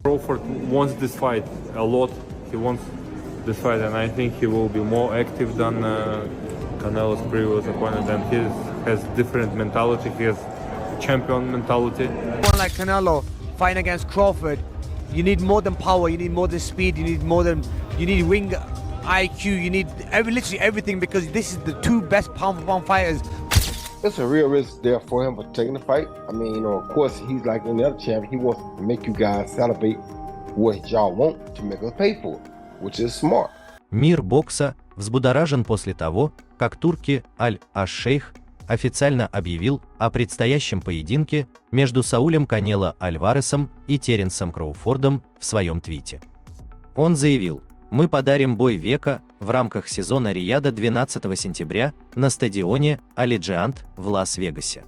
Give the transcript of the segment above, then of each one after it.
Crawford wants this fight a lot. He wants this fight, and I think he will be more active than Canelo's previous opponent. And he has different mentality. He has champion mentality. One like Canelo fighting against Crawford, you need more than power. You need more than speed. You need ring IQ. You need literally everything, because this is the two best pound-for-pound fighters. It's a real risk there for him for taking the fight. I mean, you know, of course, he's like any other champion. He wants to make you guys celebrate what y'all want to make us pay for it, which is smart. Мир бокса взбудоражен после того, как турки Аль-Аш-Шейх официально объявил о предстоящем поединке между Саулем Канело Альваресом и Теренсом Кроуфордом в своем твите. Он заявил: «Мы подарим бой века в рамках сезона Рияда 12 сентября на стадионе Алиджиант в Лас-Вегасе».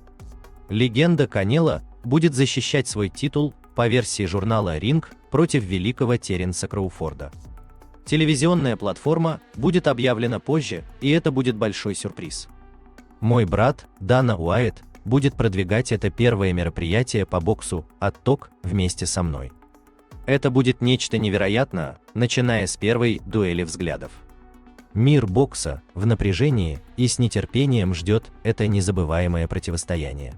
Легенда Канело будет защищать свой титул по версии журнала «Ринг» против великого Теренса Кроуфорда. Телевизионная платформа будет объявлена позже, и это будет большой сюрприз. Мой брат, Дана Уайт, будет продвигать это первое мероприятие по боксу «Отток» вместе со мной. Это будет нечто невероятное, начиная с первой дуэли взглядов. Мир бокса в напряжении и с нетерпением ждет это незабываемое противостояние.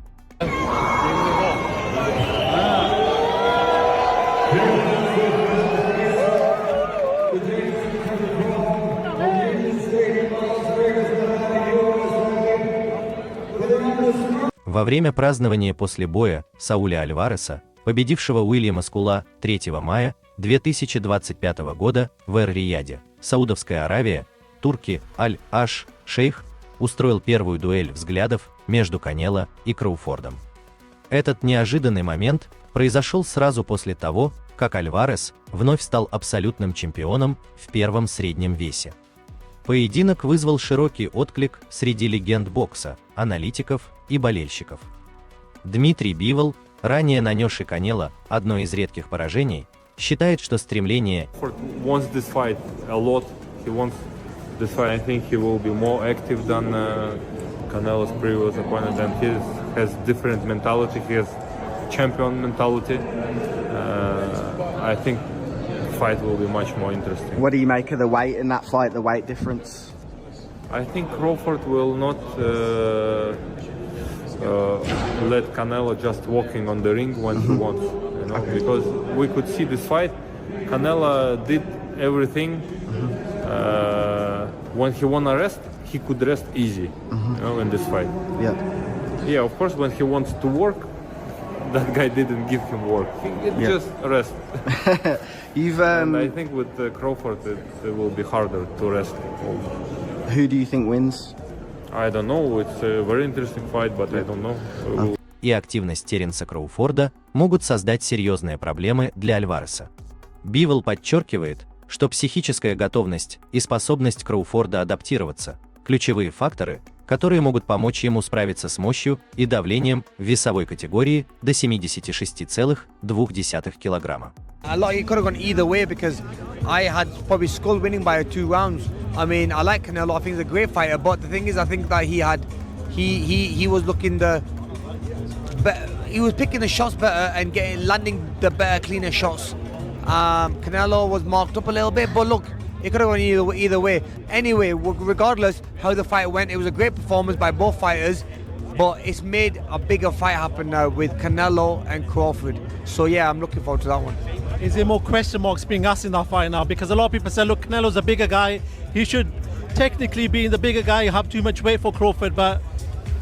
Во время празднования после боя Сауля Альвареса, победившего Уильяма Скула 3 мая 2025 года в Эр-Рияде, Саудовская Аравия, турки Аль-Аш-Шейх устроил первую дуэль взглядов между Канело и Кроуфордом. Этот неожиданный момент произошел сразу после того, как Альварес вновь стал абсолютным чемпионом в первом среднем весе. Поединок вызвал широкий отклик среди легенд бокса, аналитиков и болельщиков. Дмитрий Бивол, ранее нанесший Канело одно из редких поражений, считает, что стремление I think he will be more active than Canelo's previous opponent, and he has different mentality. He has champion mentality. I think the fight will be much more interesting. What do you make of the weight in that fight, the weight difference? I think Crawford will not let Canelo just walking on the ring when he wants, you know, because we could see this fight. Canelo did everything. When he won a rest, he could rest easy, you know, in this fight. Yeah, of course, when he wants to work, that guy didn't give him work. It just rest. And I think with Crawford, it will be harder to rest. Who do you think wins? I don't know. It's a very interesting fight, but I don't know. И активность Теренса Кроуфорда могут создать серьезные проблемы для Альвареса. Бивол подчеркивает, что психическая готовность и способность Кроуфорда адаптироваться – ключевые факторы, которые могут помочь ему справиться с мощью и давлением в весовой категории до 76,2 килограмма. It could have gone either way, because I had probably Skull winning by 2 rounds. I mean, I like Canelo. I think he's a great fighter, but the thing is, I think that he was looking he was picking the shots better and landing the better, cleaner shots. Canelo was marked up a little bit, but look, it could have gone either way. Anyway, regardless how the fight went, it was a great performance by both fighters, but it's made a bigger fight happen now with Canelo and Crawford. So yeah, I'm looking forward to that one. Is there more question marks being asked in that fight now? Because a lot of people say, look, Canelo's a bigger guy. He should technically be the bigger guy, have too much weight for Crawford, but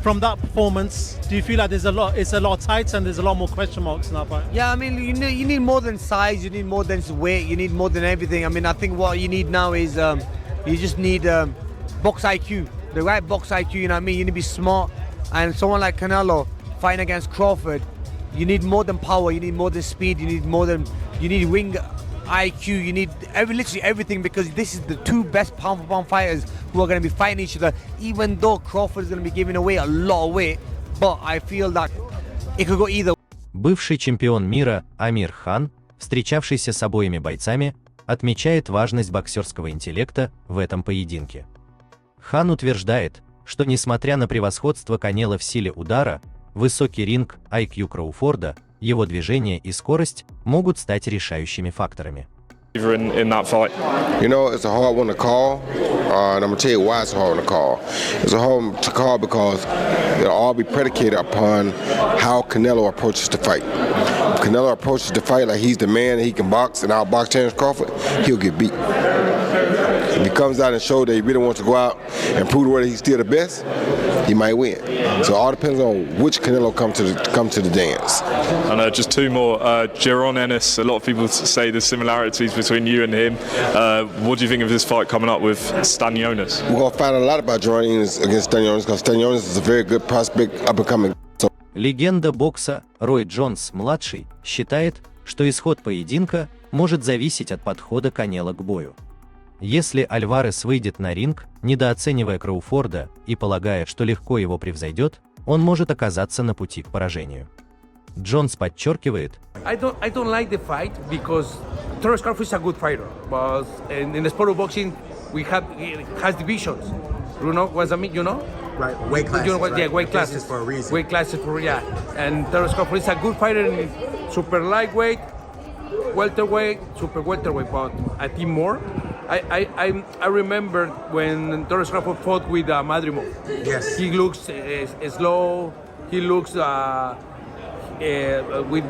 from that performance, do you feel like it's a lot tight and there's a lot more question marks in that fight? Yeah, I mean, you need more than size, you need more than weight, you need more than everything. I mean, I think what you need now is you just need box IQ, the right box IQ, you know what I mean? You need to be smart. And someone like Canelo fighting against Crawford, you need more than power, you need more than speed, you need ring IQ, you need literally everything, because this is the two best pound-for-pound fighters who are going to be fighting each other, even though Crawford is going to be giving away a lot of weight, but I feel that it could go either. Бывший чемпион мира Амир Хан, встречавшийся с обоими бойцами, отмечает важность боксерского интеллекта в этом поединке. Хан утверждает, что несмотря на превосходство Канело в силе удара, высокий ринг IQ Кроуфорда его движение и скорость могут стать решающими факторами. In that fight? You know, it's a hard one to call, and I'm gonna tell you why it's a hard one to call. It's a hard one to call because it'll all be predicated upon how Canelo approaches the fight. If Canelo approaches the fight like he's the man, he can box and outbox Terence Crawford, he'll get beat. If he comes out and shows that he really wants to go out and prove whether he's still the best, he might win. So it all depends on which Canelo come to the dance. And just two more. Jaron Ennis. A lot of people say there's similarities between you and him. What do you think of this fight coming up with Stanionis? We're gonna find a lot about Jaron Ennis against Stanionis because Stanionis is a very good prospect, up and coming. Легенда бокса Рой Джонс-младший считает, что исход поединка может зависеть от подхода Канело к бою. Если Альварес выйдет на ринг, недооценивая Кроуфорда и полагая, что легко его превзойдет, он может оказаться на пути к поражению. Джонс подчеркивает: I don't like the fight because Terence Crawford is a good fighter, but in the sport of boxing it has divisions. You know what I mean? You know? Right, weight classes. You know what? Right? Yeah, weight classes for a reason. Weight classes for and Terence Crawford is a good fighter in super lightweight, welterweight, super welterweight, but I think more. I remember when Terence Crawford fought with Madrimov. Yes. He looks slow. He looks with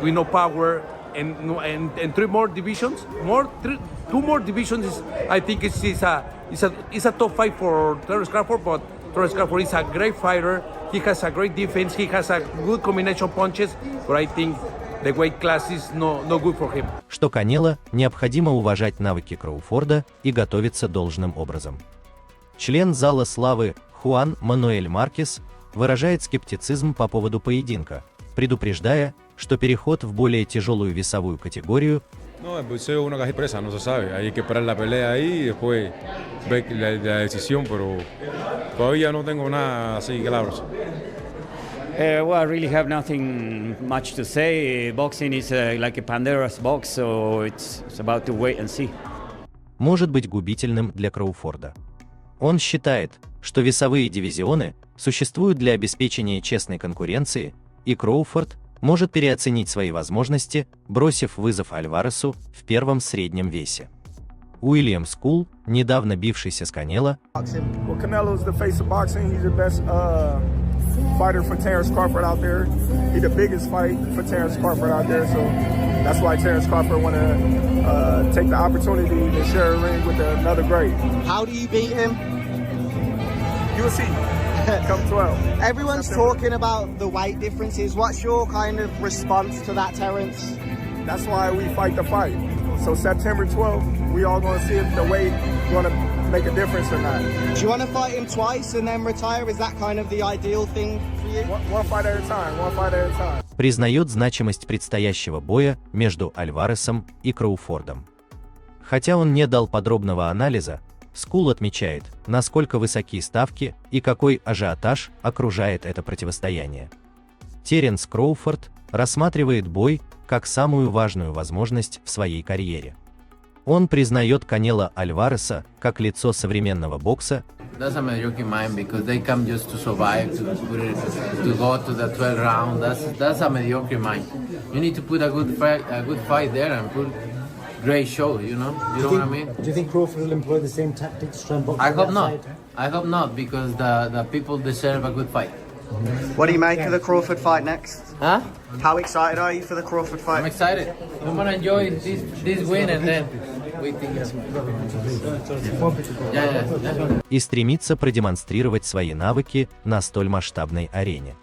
no power. And three more divisions, two more divisions. I think it's a top fight for Terence Crawford, but Terence Crawford is a great fighter. He has a great defense. He has a good combination of punches, but I think the weight class is no good for him. Что Канело необходимо уважать навыки Кроуфорда и готовиться должным образом. Член зала славы Хуан Мануэль Маркес выражает скептицизм по поводу поединка, предупреждая, что переход в более тяжелую весовую категорию No, el boxeo es una caja de presa, no se sabe. Hay que esperar la pelea ahí y después ver la decisión, pero todavía no tengo nada así claro. Well, I really have nothing much to say. Boxing is like a Pandora's box, so it's about to wait and see. Может быть губительным для Кроуфорда. Он считает, что весовые дивизионы существуют для обеспечения честной конкуренции, и Кроуфорд может переоценить свои возможности, бросив вызов Альваресу в первом среднем весе. Уильям Скул, недавно бившийся с Канело, Well, Canelo is the face of boxing. He's the best fighter for Terence Crawford out there. He's the biggest fight for Terence Crawford out there. So that's why Terence Crawford want to take the opportunity to share a ring with another great. How do you beat him? You'll see. Come 12. Everyone's talking about the weight differences. What's your kind of response to that, Terence? That's why we fight the fight. So September 12th, we all going to see if the weight going to make a difference or not. Do you want to fight him twice and then retire? Is that kind of the ideal thing for you? One fight at a time. One fight at a time. признает значимость предстоящего боя между Альваресом и Кроуфордом. Хотя он не дал подробного анализа, Скул отмечает, насколько высоки ставки и какой ажиотаж окружает это противостояние. Теренс Кроуфорд рассматривает бой как самую важную возможность в своей карьере. Он признает Канело Альвареса как лицо современного бокса. That's a mediocre mind because they come just to survive, to go to the 12th round. That's a mediocre mind. You need to put a good fight there and put great show. You know what I mean? Do you think Crawford will employ the same tactics to try and box? I hope not. I hope not because the people deserve a good fight. What do you make of the Crawford fight next? Huh? How excited are you for the Crawford fight? I'm excited. I'm gonna enjoy this win and then waiting. И стремится продемонстрировать свои навыки на столь масштабной арене.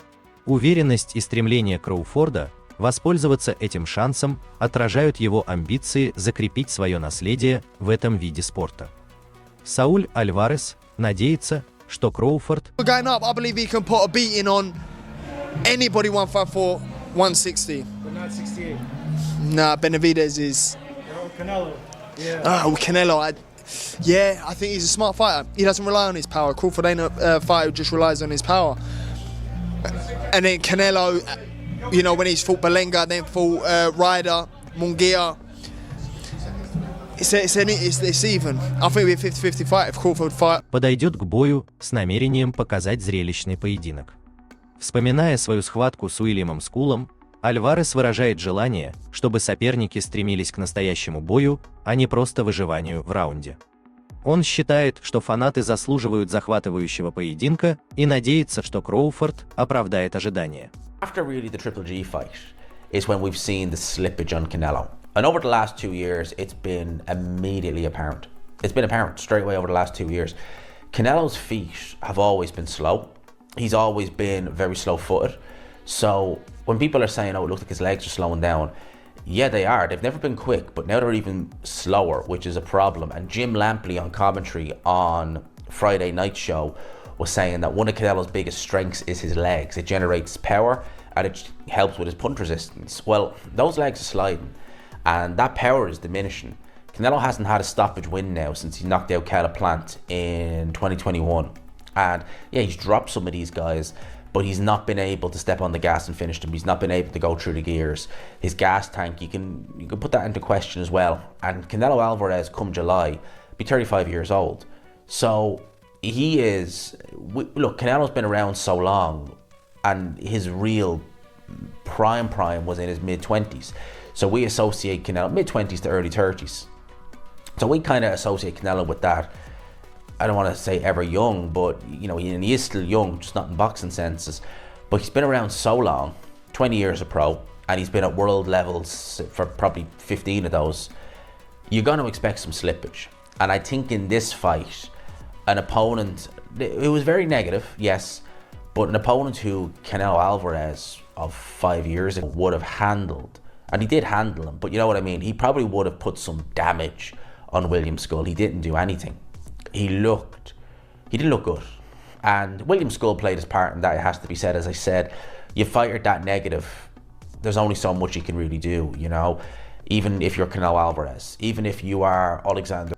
Уверенность и стремление Кроуфорда воспользоваться этим шансом отражают его амбиции закрепить свое наследие в этом виде спорта. Сауль Альварес надеется, что Crawford going up, I believe he can put a beating on anybody 154, 160. But not 68. Nah, Benavidez is. Canelo. Yeah. Oh, Canelo. I think he's a smart fighter. He doesn't rely on his power. Crawford ain't a fighter who just relies on his power. And then Canelo, you know, when he's fought Belenga, then fought Ryder, Munguia. It's even. I think we're 50-50 fight if Crawford fight. Подойдет к бою с намерением показать зрелищный поединок. Вспоминая свою схватку с Уильямом Скулом, Альварес выражает желание, чтобы соперники стремились к настоящему бою, а не просто выживанию в раунде. Он считает, что фанаты заслуживают захватывающего поединка и надеется, что Кроуфорд оправдает ожидания. After really the Triple G fight is when we've seen the slippage on Canelo. And over the last 2 years, it's been immediately apparent. It's been apparent straight away over the last 2 years. Canelo's feet have always been slow. He's always been very slow-footed. So when people are saying, oh, it looks like his legs are slowing down, yeah, they are. They've never been quick, but now they're even slower, which is a problem. And Jim Lampley on commentary on Friday night show was saying that one of Canelo's biggest strengths is his legs. It generates power and it helps with his punch resistance. Well, those legs are sliding and that power is diminishing. Canelo hasn't had a stoppage win now since he knocked out Caleb Plant in 2021. And yeah, he's dropped some of these guys, but he's not been able to step on the gas and finish them. He's not been able to go through the gears. His gas tank, you can put that into question as well. And Canelo Альварес, come July, be 35 years old. So he is, look, Canelo's been around so long and his real prime was in his mid-20s. So we associate Canelo, mid-20s to early 30s. So we kind of associate Canelo with that. I don't want to say ever young, but you know, he is still young, just not in boxing senses. But he's been around so long, 20 years a pro, and he's been at world levels for probably 15 of those. You're going to expect some slippage. And I think in this fight, an opponent, it was very negative, yes, but an opponent who Canelo Альварес of 5 years ago would have handled, and he did handle him, but you know what I mean, he probably would have put some damage on William Skull. He didn't do anything. He didn't look good. And William Skull played his part in that, it has to be said. As I said, you fight that negative, there's only so much you can really do, you know, even if you're Canelo Альварес, even if you are Alexander.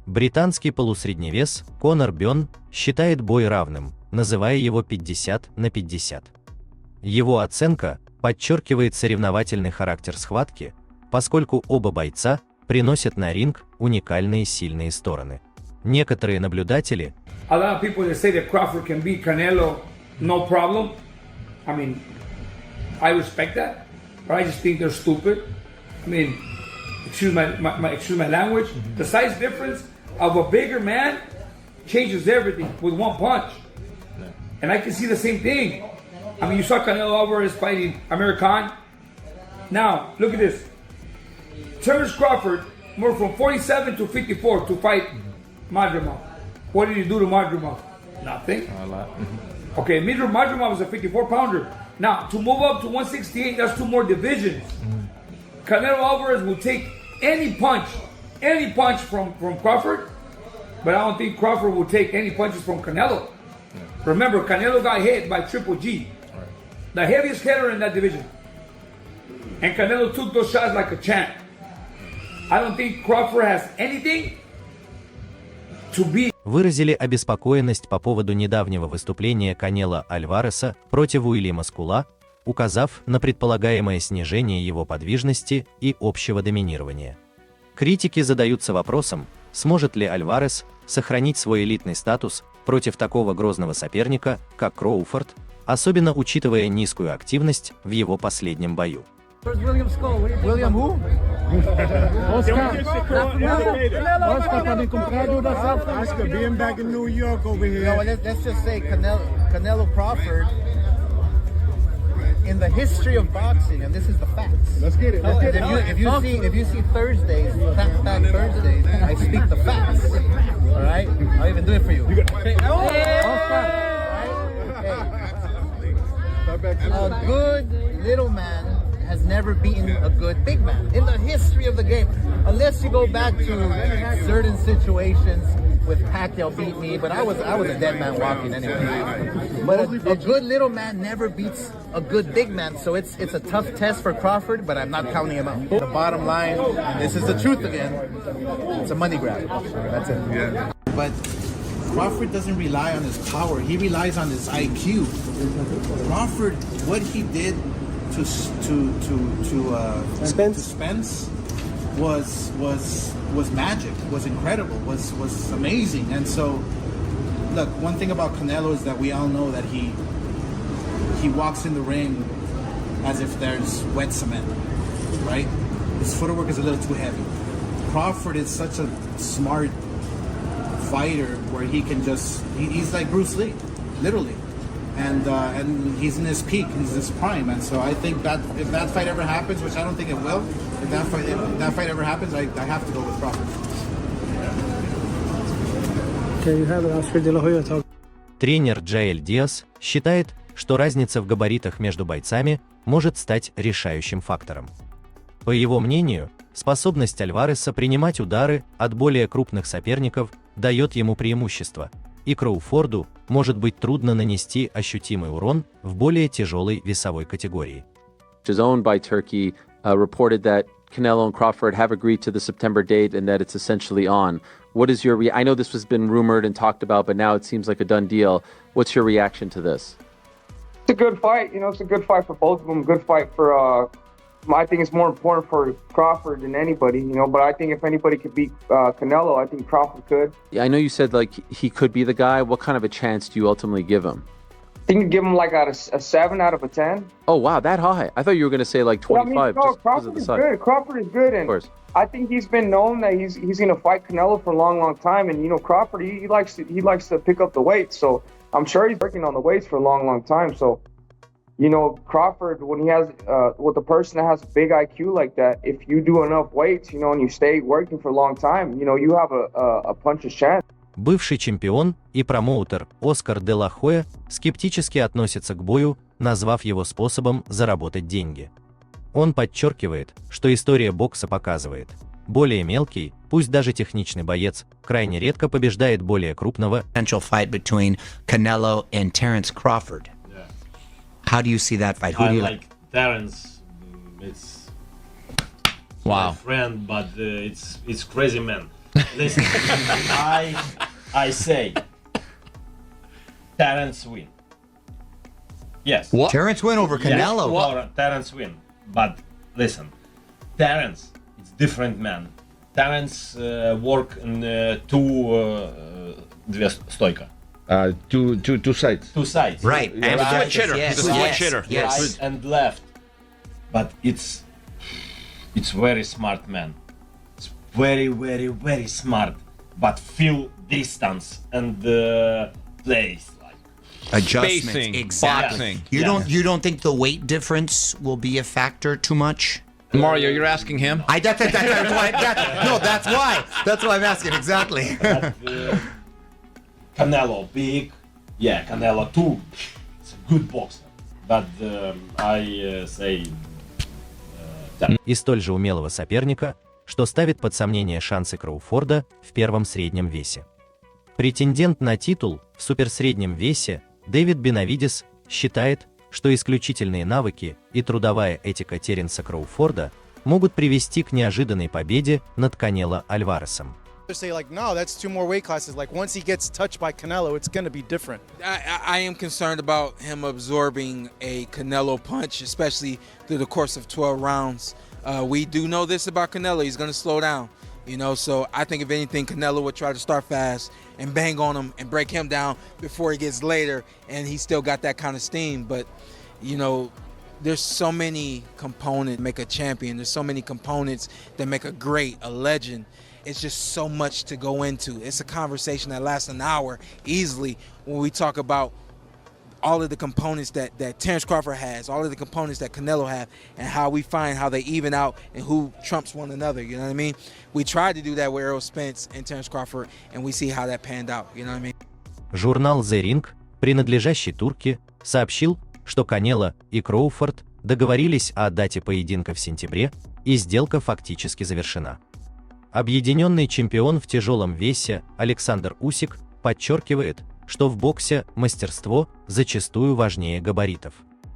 Британский полусредневес Конор Бёрн считает бой равным, называя его 50-50. Его оценка подчеркивает соревновательный характер схватки, поскольку оба бойца приносят на ринг уникальные сильные стороны. Некоторые наблюдатели A lot of people that say that Crawford can beat Canelo, no problem. I mean, I respect that, but I just think they're stupid. I mean, excuse my language. The size difference of a bigger man changes everything with one punch. And I can see the same thing. I mean, you saw Canelo Альварес fighting Amir Khan. Now, look at this. Terence Crawford moved from 47 to 54 to fight Madrimov. What did he do to Madrimov? Nothing. A lot. Okay, Madrimov was a 54-pounder. Now, to move up to 168, that's 2 more divisions. Canelo Альварес will take any punch from Crawford, but I don't think Crawford will take any punches from Canelo. Remember, Canelo got hit by Triple G, the heaviest hitter in that division. And Canelo took those shots like a champ. I don't think Crawford has anything to beat. Выразили обеспокоенность по поводу недавнего выступления Канело Альвареса против Уильяма Скула, указав на предполагаемое снижение его подвижности и общего доминирования. Критики задаются вопросом, сможет ли Альварес сохранить свой элитный статус против такого грозного соперника, как Кроуфорд, особенно учитывая низкую активность в его последнем бою. William who? Oscar também comprado da Oscar being back in New York over here. No, let's just say Canelo Crawford in the history of boxing, and this is the facts. Let's get it. Let's get it. If you see Thursdays, back Thursdays, I speak the facts. All right, I'll even do it for you. A good little man has never beaten a good big man in the history of the game, unless you go back to certain situations with Pacquiao beat me, but I was a dead man walking anyway. But a good little man never beats a good big man, so it's a tough test for Crawford, but I'm not counting him out. The bottom line, this is the truth again, it's a money grab. That's it. Yeah. But Crawford doesn't rely on his power, he relies on his IQ. Crawford, what he did to Spence was magic, was incredible, was amazing. And so, look, one thing about Canelo is that we all know that he walks in the ring as if there's wet cement, right? His footwork is a little too heavy. Crawford is such a smart fighter where he can he's like Bruce Lee, literally. And he's in his peak, he's in his prime, and so I think that if that fight ever happens, which I don't think it will, if that fight ever happens, I have to go with Crawford. Okay, you have it. Oscar De La Hoya talk. Тренер Джаэль Диас считает, что разница в габаритах между бойцами может стать решающим фактором. По его мнению, способность Альвареса принимать удары от более крупных соперников дает ему преимущество, и Кроуфорду может быть трудно нанести ощутимый урон в более тяжелой весовой категории. Which is owned by Turkey, reported that Canelo and Crawford have agreed to the September date and that it's essentially on. What is your I know this has been rumored and talked about, but now it seems like a done deal. What's your reaction to this? It's a good fight. You know, it's a good fight for both of them. Good fight for, I think it's more important for Crawford than anybody, you know, but I think if anybody could beat Canelo, I think Crawford could. Yeah, I know you said like he could be the guy. What kind of a chance do you ultimately give him? I think you give him like a 7 out of a 10. Oh, wow, that high. I thought you were going to say like 25 no, just because Crawford of the is size. good. Crawford is good, and I think he's been known that he's going to fight Canelo for a long time. And you know, Crawford he likes to pick up the weight, so I'm sure he's working on the weights for a long time. So, you know, Crawford, when he has with a person that has a big IQ like that, if you do enough weights, you know, and you stay working for a long time, you know, you have a puncher's chance. Бывший чемпион и промоутер Оскар де ла Хоя скептически относится к бою, назвав его способом заработать деньги. Он подчеркивает, что история бокса показывает, более мелкий, пусть даже техничный боец, крайне редко побеждает более крупного. Potential fight between Canelo and Terence Crawford. Yeah. How do you see that fight? Who I do you like Terence. It's wow. My friend, but it's crazy man. Listen, I say Terence win. Yes. What? Terence win over Canelo. Yes, Terence win. But listen, Terence is different man. Terence work in две стойка. Two sides. Two sides. Right. And switch hitter. Yes. He's a switch hitter. Yes. Right and left. But it's very smart man. It's very smart. But feel distance and plays like adjustments. Spacing, exactly. boxing. You don't think the weight difference will be a factor too much? Mario, you're asking him? That's why I'm asking exactly. Canelo big, Canelo too. It's a good boxer, but I say. И столь же умелого соперника, что ставит под сомнение шансы Кроуфорда в первом среднем весе. Претендент на титул в суперсреднем весе Дэвид Бенавидес считает, что исключительные навыки и трудовая этика Теренса Кроуфорда могут привести к неожиданной победе над Канело Альваресом. Say like, no, that's 2 more weight classes. Like once he gets touched by Canelo, it's going to be different. I am concerned about him absorbing a Canelo punch, especially through the course of 12 rounds. We do know this about Canelo. He's going to slow down, you know. So I think if anything, Canelo would try to start fast and bang on him and break him down before he gets later, and he still got that kind of steam. But, you know, there's so many components that make a champion. There's so many components that make a great, a legend. It's just so much to go into. It's a conversation that lasts an hour easily when we talk about all of the components that Terence Crawford has, all of the components that Canelo have, and how we find how they even out and who trumps one another, you know what I mean? We tried to do that with Errol Spence and Terence Crawford, and we see how that panned out, you know what I mean? Журнал The Ring, принадлежащий турке, сообщил, что Канело и Кроуфорд договорились о дате поединка в сентябре, и сделка фактически завершена. Объединенный чемпион в тяжелом весе Александр Усик подчеркивает, что в боксе мастерство зачастую важнее габаритов.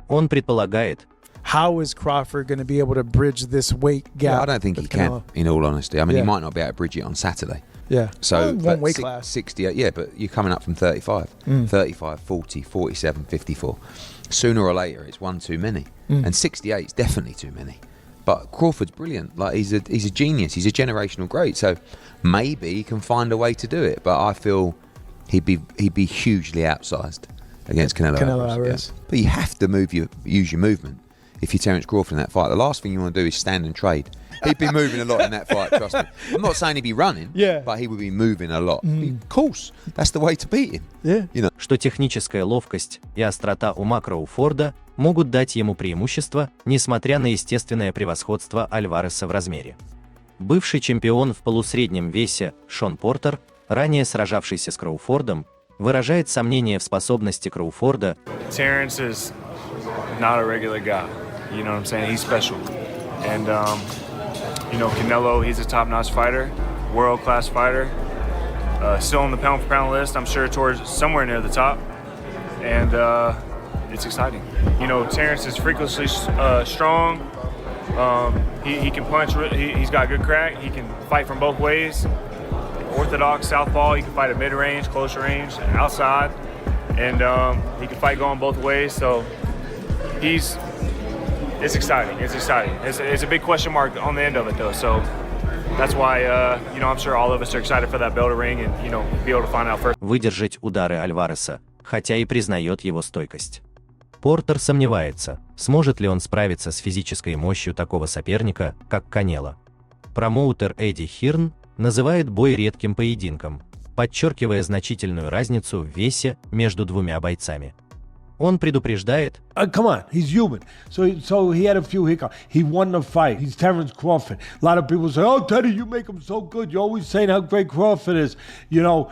Он предполагает, how is Crawford going to be able to bridge this weight gap? Yeah, I don't think he can, in all honesty. I mean, he might not be able to bridge it on Saturday. Yeah. So, one weight class. 68, yeah, but you're coming up from 35. 35, 40, 47, 54. Sooner or later, it's one too many. And 68 is definitely too many. But Crawford's brilliant. Like he's a genius. He's a generational great. So maybe he can find a way to do it. But I feel he'd be hugely outsized against Canelo Альварес. Альварес. Yeah. But you have to use your movement. if you're Terence Crawford in that fight. The last thing you want to do is stand and trade. He'd be moving a lot in that fight, trust me. I'm not saying he'd be running, but he would be moving a lot. Of course, that's the way to beat him. You know. Что техническая ловкость и острота ума Кроуфорда могут дать ему преимущество, несмотря на естественное превосходство Альвареса в размере. Бывший чемпион в полусреднем весе Шон Портер, ранее сражавшийся с Кроуфордом, выражает сомнение в способности Кроуфорда. Terence is not a regular guy. You know what I'm saying? He's special. And you know, Canelo, he's a top-notch fighter, world-class fighter. Still on the pound-for-pound list, I'm sure towards somewhere near the top. And it's exciting. You know, Terence is freakishly strong. He can punch. He's got good crack. He can fight from both ways. Orthodox, southpaw. He can fight at mid-range, close range, outside. And he can fight going both ways. So it's exciting. It's exciting. It's a big question mark on the end of it, though. So that's why, you know, I'm sure all of us are excited for that bell to ring and, you know, be able to find out first. Выдержать удары Альвареса, хотя и признает его стойкость. Портер сомневается, сможет ли он справиться с физической мощью такого соперника, как Канело. Промоутер Эдди Хирн называет бой редким поединком, подчеркивая значительную разницу в весе между двумя бойцами. Он предупреждает. Come on, he's human. So he had a few hiccups. He won the fight. He's Terence Crawford. A lot of people say, "Oh, Teddy, you make him so good. You're always saying how great Crawford is." You know,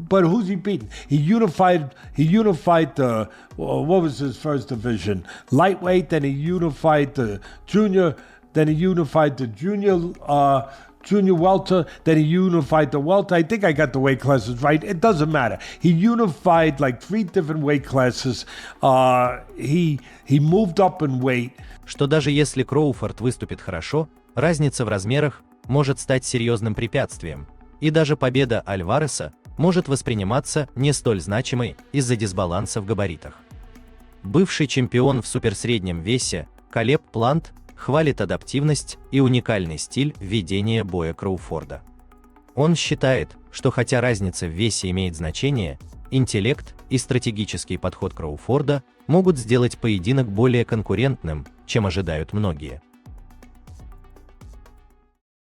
but who's he beaten? He unified the what was his first division? Lightweight. Then he unified the junior. Then he unified the junior welter, then he unified the welter. I think I got the weight classes right. It doesn't matter. He unified like 3 different weight classes. He moved up in weight. Что даже если Кроуфорд выступит хорошо, разница в размерах может стать серьезным препятствием, и даже победа Альвареса может восприниматься не столь значимой из-за дисбаланса в габаритах. Бывший чемпион в суперсреднем весе Калеб Плант хвалит адаптивность и уникальный стиль ведения боя Кроуфорда. Он считает, что хотя разница в весе имеет значение, интеллект и стратегический подход Кроуфорда могут сделать поединок более конкурентным, чем ожидают многие.